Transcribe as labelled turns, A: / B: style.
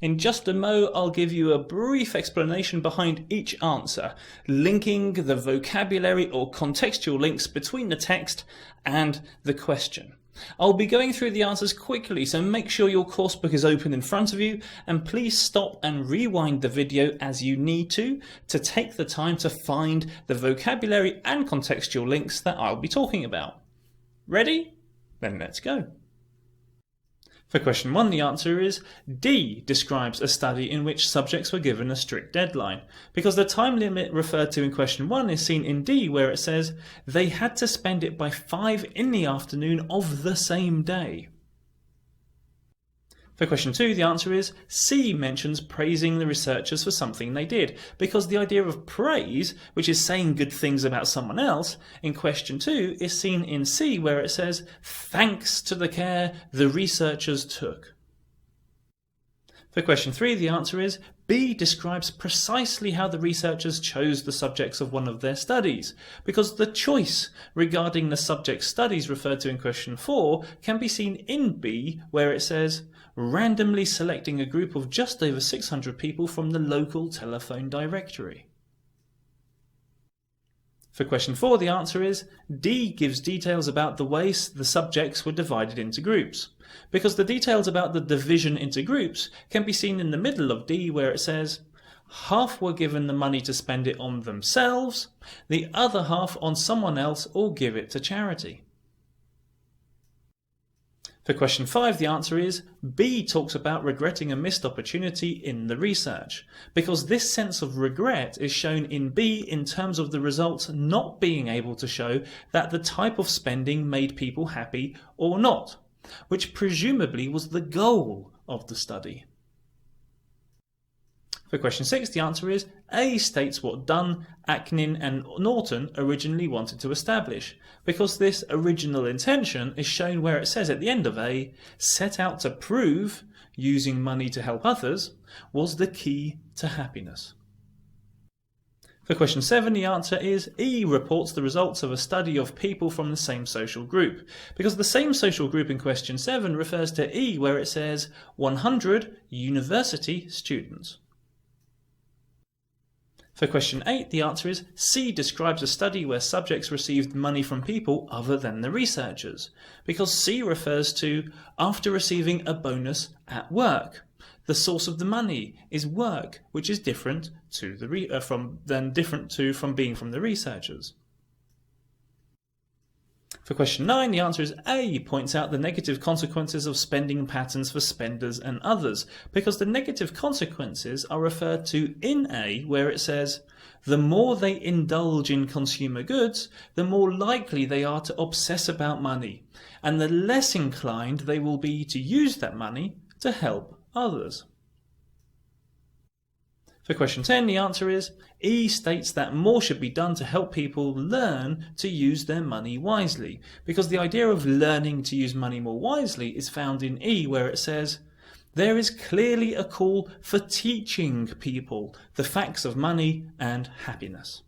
A: In just a mo, I'll give you a brief explanation behind each answer, linking the vocabulary or contextual links between the text and the question. I'll be going through the answers quickly, so make sure your coursebook is open in front of you, and please stop and rewind the video as you need to take the time to find the vocabulary and contextual links that I'll be talking about. Ready? Then let's go. For question 1, the answer is D describes a study in which subjects were given a strict deadline, because the time limit referred to in question 1 is seen in D, where it says they had to spend it by 5 in the afternoon of the same day. For question 2, the answer is C mentions praising the researchers for something they did, because the idea of praise, which is saying good things about someone else, in question 2 is seen in C, where it says thanks to the care the researchers took. For question 3, the answer is B describes precisely how the researchers chose the subjects of one of their studies, because the choice regarding the subject studies referred to in question 4 can be seen in B, where it says randomly selecting a group of just over 600 people from the local telephone directory. For question 4, the answer is D gives details about the way the subjects were divided into groups, because the details about the division into groups can be seen in the middle of D, where it says half were given the money to spend it on themselves, the other half on someone else or give it to charity. For question 5, the answer is B talks about regretting a missed opportunity in the research, because this sense of regret is shown in B in terms of the results not being able to show that the type of spending made people happy or not, which presumably was the goal of the study. For question 6, the answer is A states what Dunn, Acnin and Norton originally wanted to establish, because this original intention is shown where it says at the end of A, set out to prove using money to help others was the key to happiness. For question 7, the answer is E reports the results of a study of people from the same social group, because the same social group in question 7 refers to E, where it says 100 university students. For question 8, the answer is C describes a study where subjects received money from people other than the researchers, because C refers to after receiving a bonus at work. The source of the money is work, which is different to from being from the researchers. For question 9, the answer is A points out the negative consequences of spending patterns for spenders and others, because the negative consequences are referred to in A, where it says the more they indulge in consumer goods, the more likely they are to obsess about money, and the less inclined they will be to use that money to help others. For question 10, the answer is E states that more should be done to help people learn to use their money wisely, because the idea of learning to use money more wisely is found in E, where it says there is clearly a call for teaching people the facts of money and happiness.